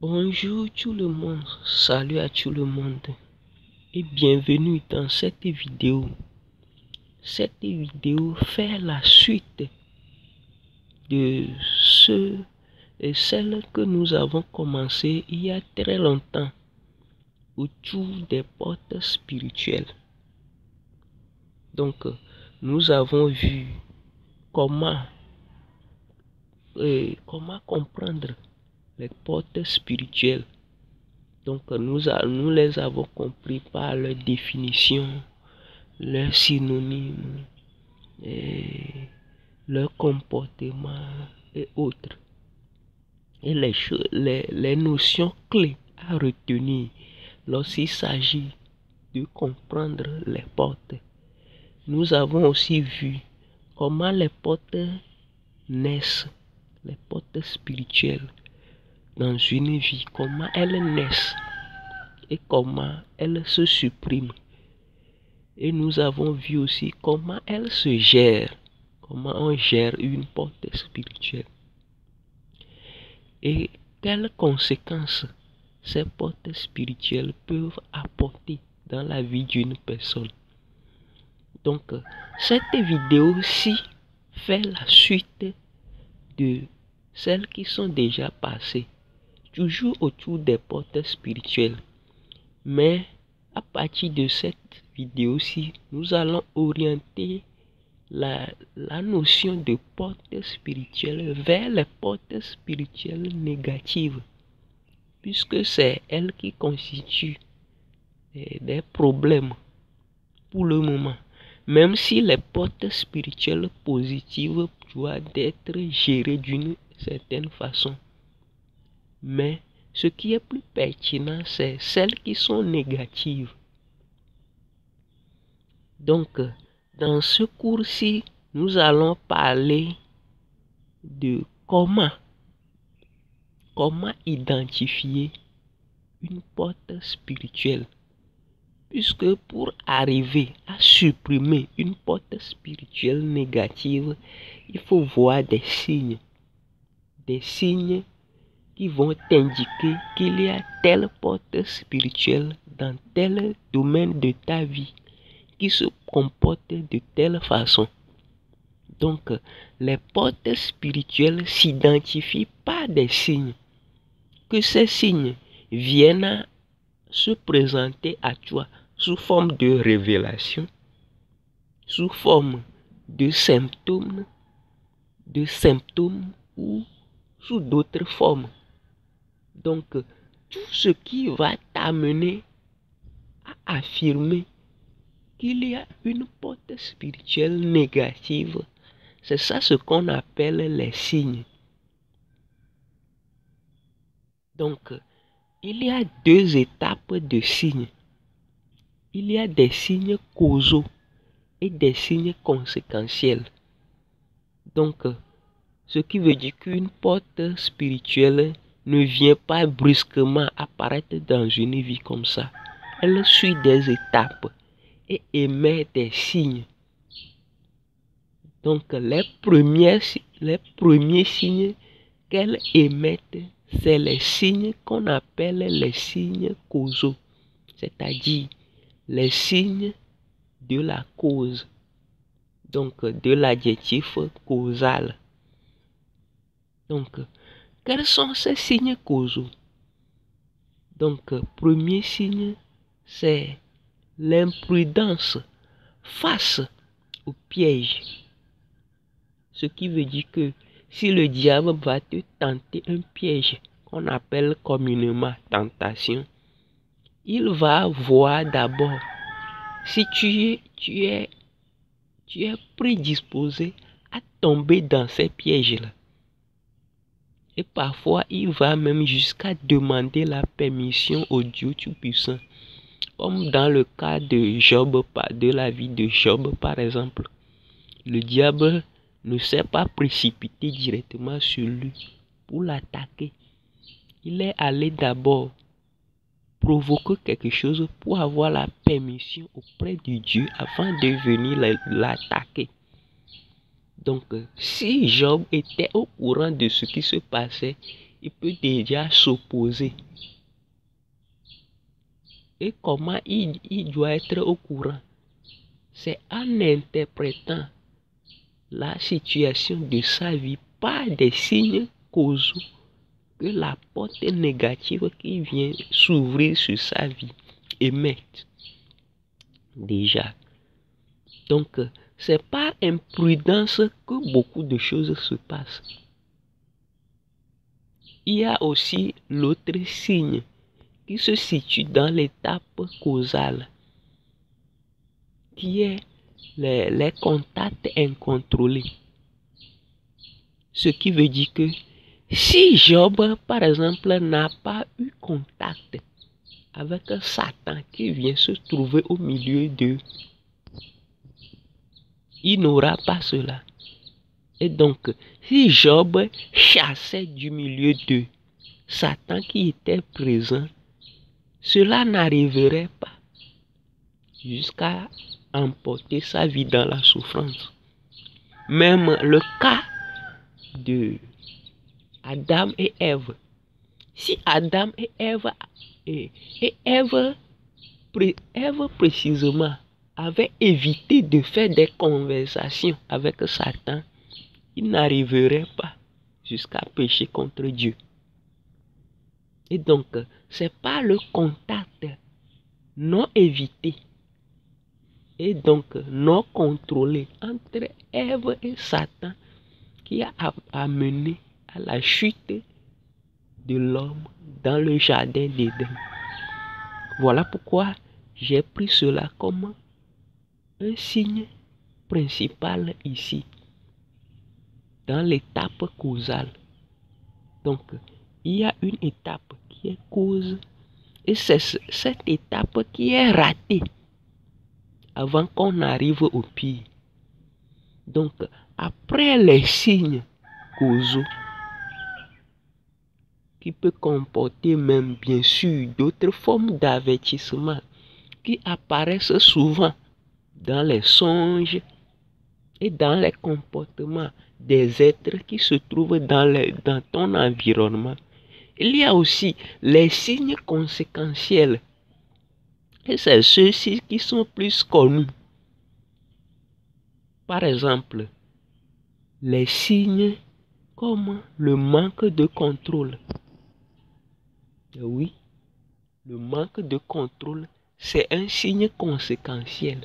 Bonjour tout le monde, salut à tout le monde et bienvenue dans cette vidéo. Cette vidéo fait la suite de celle que nous avons commencé il y a très longtemps autour des portes spirituelles. Donc, nous avons vu comment comprendre les portes spirituelles. Donc nous les avons compris par leur définition, leurs synonymes, leur comportement et autres. Et les notions clés à retenir lorsqu'il s'agit de comprendre les portes. Nous avons aussi vu comment les portes naissent, les portes spirituelles dans une vie, comment elles naissent et comment elles se suppriment. Et nous avons vu aussi comment elles se gèrent, comment on gère une porte spirituelle et quelles conséquences ces portes spirituelles peuvent apporter dans la vie d'une personne. Donc, cette vidéo-ci fait la suite de celles qui sont déjà passées, toujours autour des portes spirituelles. Mais à partir de cette vidéo-ci, nous allons orienter la notion de porte spirituelle vers les portes spirituelles négatives, puisque c'est elles qui constituent des problèmes pour le moment. Même si les portes spirituelles positives doivent être gérées d'une certaine façon. Mais ce qui est plus pertinent, c'est celles qui sont négatives. Donc, dans ce cours-ci, nous allons parler de comment identifier une porte spirituelle. Puisque pour arriver à supprimer une porte spirituelle négative, il faut voir des signes qui vont t'indiquer qu'il y a telle porte spirituelle dans tel domaine de ta vie qui se comporte de telle façon. Donc, les portes spirituelles s'identifient par des signes. Que ces signes viennent à se présenter à toi sous forme de révélation, sous forme de symptômes ou sous d'autres formes. Donc, tout ce qui va t'amener à affirmer qu'il y a une porte spirituelle négative, c'est ça ce qu'on appelle les signes. Donc, il y a deux étapes de signes. Il y a des signes causaux et des signes conséquentiels. Donc, ce qui veut dire qu'une porte spirituelle ne vient pas brusquement apparaître dans une vie comme ça. Elle suit des étapes et émet des signes. Donc, les premiers signes qu'elle émet, c'est les signes qu'on appelle les signes causaux, c'est-à-dire les signes de la cause, donc de l'adjectif causal. Donc, quels sont ces signes causaux? Donc, premier signe, c'est l'imprudence face au piège. Ce qui veut dire que si le diable va te tenter un piège qu'on appelle communément tentation, il va voir d'abord si tu es prédisposé à tomber dans ces pièges-là. Et parfois, il va même jusqu'à demander la permission au Dieu Tout-Puissant. Comme dans le cas de Job, de la vie de Job par exemple. Le diable ne s'est pas précipité directement sur lui pour l'attaquer. Il est allé d'abord provoquer quelque chose pour avoir la permission auprès de Dieu afin de venir l'attaquer. Donc, si Job était au courant de ce qui se passait, il peut déjà s'opposer. Et comment il doit être au courant? C'est en interprétant la situation de sa vie par des signes causaux que la porte négative qui vient s'ouvrir sur sa vie émette déjà. Donc, c'est par imprudence que beaucoup de choses se passent. Il y a aussi l'autre signe qui se situe dans l'étape causale, qui est les contacts incontrôlés. Ce qui veut dire que si Job, par exemple, n'a pas eu contact avec Satan qui vient se trouver au milieu d'eux, il n'aura pas cela. Et donc, si Job chassait du milieu d'eux Satan qui était présent, cela n'arriverait pas jusqu'à emporter sa vie dans la souffrance. Même le cas de Adam et Ève. Si Adam et Ève, Ève précisément avaient évité de faire des conversations avec Satan, ils n'arriveraient pas jusqu'à pécher contre Dieu. Et donc, c'est pas le contact non évité et donc non contrôlé entre Ève et Satan qui a amené à la chute de l'homme dans le jardin d'Éden. Voilà pourquoi j'ai pris cela comme un signe principal ici, dans l'étape causale. Donc, il y a une étape qui est cause, et c'est cette étape qui est ratée avant qu'on arrive au pire. Donc, après les signes causaux, qui peut comporter même bien sûr d'autres formes d'avertissement qui apparaissent souvent dans les songes et dans les comportements des êtres qui se trouvent dans ton environnement. Il y a aussi les signes conséquentiels. Et c'est ceux-ci qui sont plus connus. Par exemple, les signes comme le manque de contrôle. Oui, le manque de contrôle, c'est un signe conséquentiel.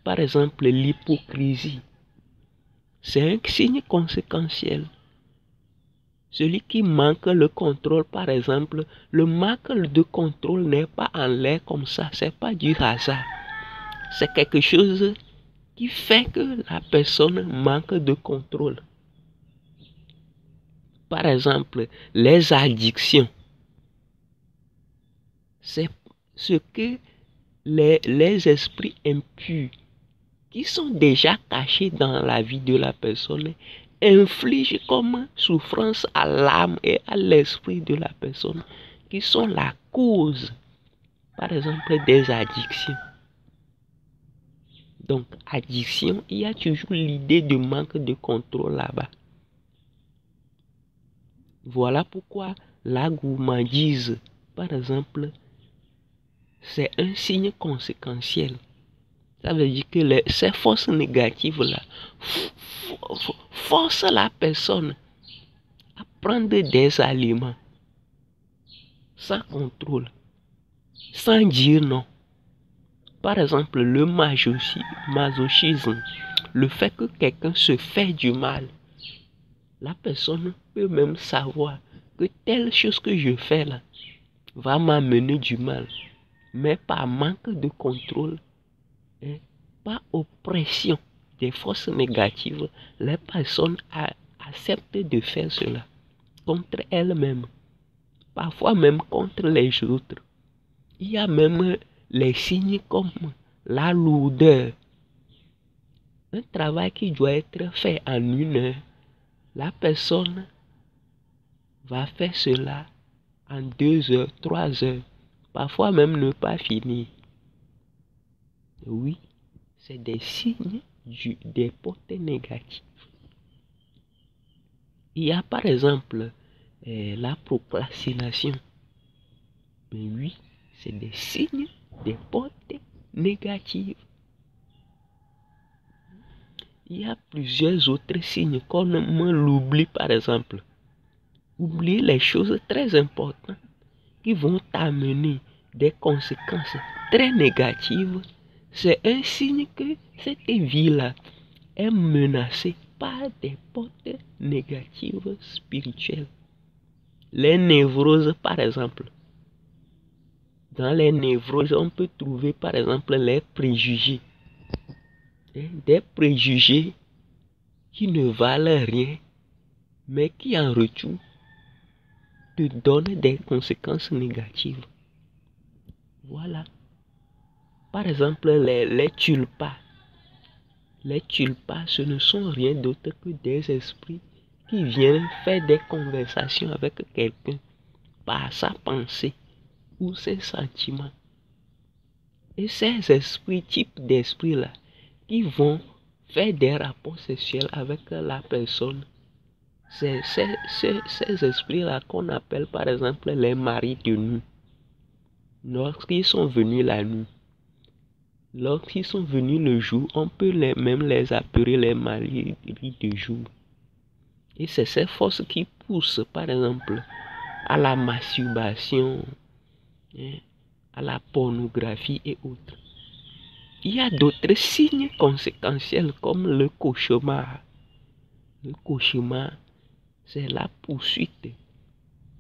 Par exemple, l'hypocrisie, c'est un signe conséquentiel. Celui qui manque le contrôle, par exemple, le manque de contrôle n'est pas en l'air comme ça, c'est pas du hasard. C'est quelque chose qui fait que la personne manque de contrôle. Par exemple, les addictions. C'est ce que les esprits impurs qui sont déjà cachés dans la vie de la personne infligent comme souffrance à l'âme et à l'esprit de la personne, qui sont la cause, par exemple, des addictions. Donc, addiction, il y a toujours l'idée de manque de contrôle là-bas. Voilà pourquoi la gourmandise, par exemple, c'est un signe conséquentiel. Ça veut dire que ces forces négatives-là forcent la personne à prendre des aliments sans contrôle, sans dire non. Par exemple, le masochisme, le fait que quelqu'un se fait du mal. La personne peut même savoir que telle chose que je fais là va m'amener du mal. Mais par manque de contrôle, par oppression des forces négatives, les personnes acceptent de faire cela contre elles-mêmes, parfois même contre les autres. Il y a même les signes comme la lourdeur. Un travail qui doit être fait en 1 heure, la personne va faire cela en 2 heures, 3 heures, parfois même ne pas finir. Oui, c'est des signes des portes négatives. Il y a par exemple la procrastination. Mais oui, c'est des signes des portes négatives. Il y a plusieurs autres signes qu'on l'oublie par exemple. Oublier les choses très importantes qui vont t'amener des conséquences très négatives, c'est un signe que cette vie-là est menacée par des portes négatives spirituelles. Les névroses, par exemple. Dans les névroses, on peut trouver par exemple les préjugés. Des préjugés qui ne valent rien, mais qui en retour te donnent des conséquences négatives. Voilà. Par exemple, les tulpas. Les tulpas, ce ne sont rien d'autre que des esprits qui viennent faire des conversations avec quelqu'un par sa pensée ou ses sentiments. Et ces esprits, type d'esprit-là, qui vont faire des rapports sexuels avec la personne, c'est ces esprits-là qu'on appelle par exemple les maris de nuit. Lorsqu'ils sont venus la nuit, lorsqu'ils sont venus le jour, on peut même les appeler les maris de jour. Et c'est ces forces qui poussent, par exemple, à la masturbation, à la pornographie et autres. Il y a d'autres signes conséquentiels comme le cauchemar. Le cauchemar, c'est la poursuite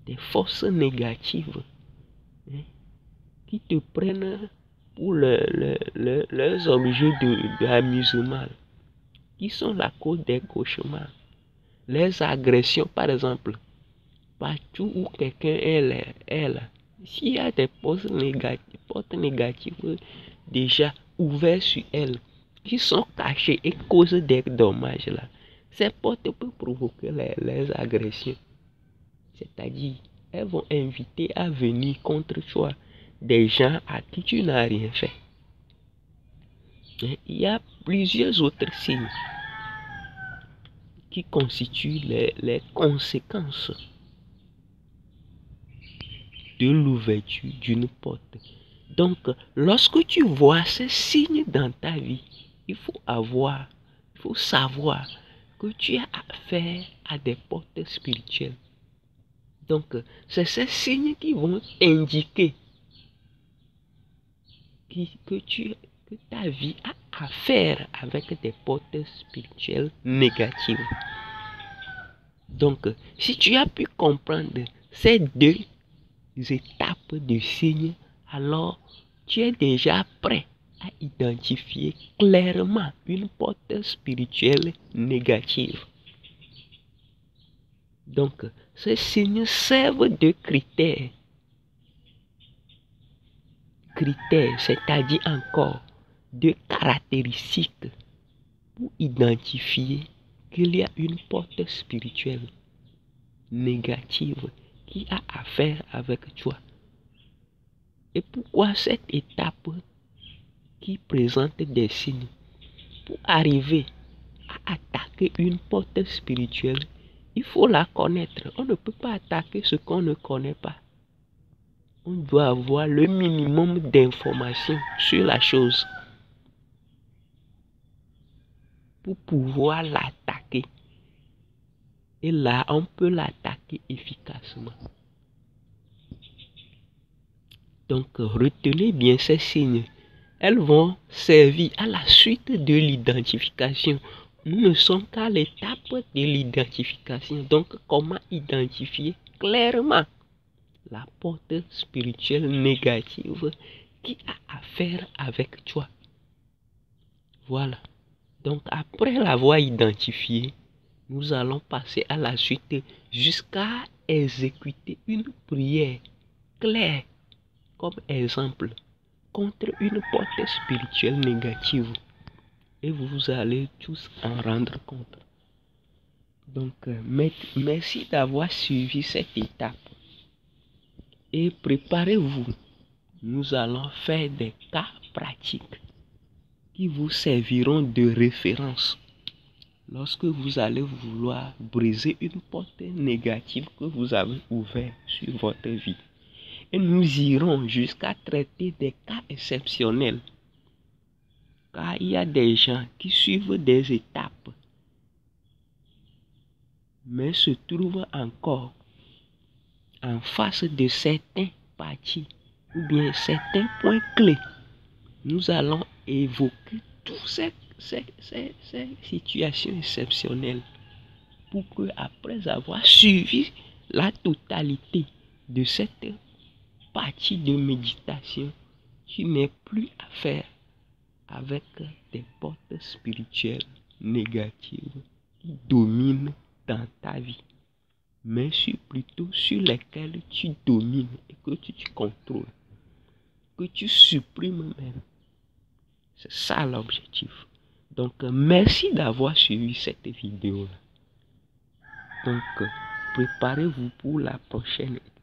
des forces négatives qui te prennent pour leurs objets d'amusement, qui sont la cause des cauchemars. Les agressions, par exemple, partout où quelqu'un est là, s'il y a des portes négatives déjà ouvertes sur elle, qui sont cachées et causent des dommages là, ces portes peuvent provoquer les agressions. C'est-à-dire, elles vont inviter à venir contre toi des gens à qui tu n'as rien fait. Et il y a plusieurs autres signes qui constituent les conséquences de l'ouverture d'une porte. Donc, lorsque tu vois ces signes dans ta vie, il faut savoir que tu as affaire à des portes spirituelles. Donc, c'est ces signes qui vont indiquer que ta vie a affaire avec des portes spirituelles négatives. Donc, si tu as pu comprendre ces deux étapes de signes, alors tu es déjà prêt à identifier clairement une porte spirituelle négative. Donc, ces signes servent de critères, c'est-à-dire encore de caractéristiques pour identifier qu'il y a une porte spirituelle négative qui a affaire avec toi. Et pourquoi cette étape qui présente des signes? Pour arriver à attaquer une porte spirituelle, il faut la connaître. On ne peut pas attaquer ce qu'on ne connaît pas. On doit avoir le minimum d'informations sur la chose pour pouvoir l'attaquer. Et là, on peut l'attaquer efficacement. Donc, retenez bien ces signes. Elles vont servir à la suite de l'identification. Nous ne sommes qu'à l'étape de l'identification. Donc, comment identifier clairement la porte spirituelle négative qui a affaire avec toi? Voilà. Donc, après l'avoir identifié, nous allons passer à la suite jusqu'à exécuter une prière claire comme exemple contre une porte spirituelle négative. Et vous allez tous en rendre compte. Donc, merci d'avoir suivi cette étape. Et préparez-vous. Nous allons faire des cas pratiques qui vous serviront de référence lorsque vous allez vouloir briser une porte négative que vous avez ouverte sur votre vie. Et nous irons jusqu'à traiter des cas exceptionnels. Car il y a des gens qui suivent des étapes, mais se trouvent encore en face de certains parties ou bien certains points clés. Nous allons évoquer toutes ces situations exceptionnelles pour que, après avoir suivi la totalité de cette partie de méditation, tu n'aies plus à faire avec des portes spirituelles négatives qui dominent dans ta vie, mais plutôt sur lesquelles tu domines et que tu contrôles, que tu supprimes même. C'est ça l'objectif. Donc, merci d'avoir suivi cette vidéo. Donc, préparez-vous pour la prochaine étape.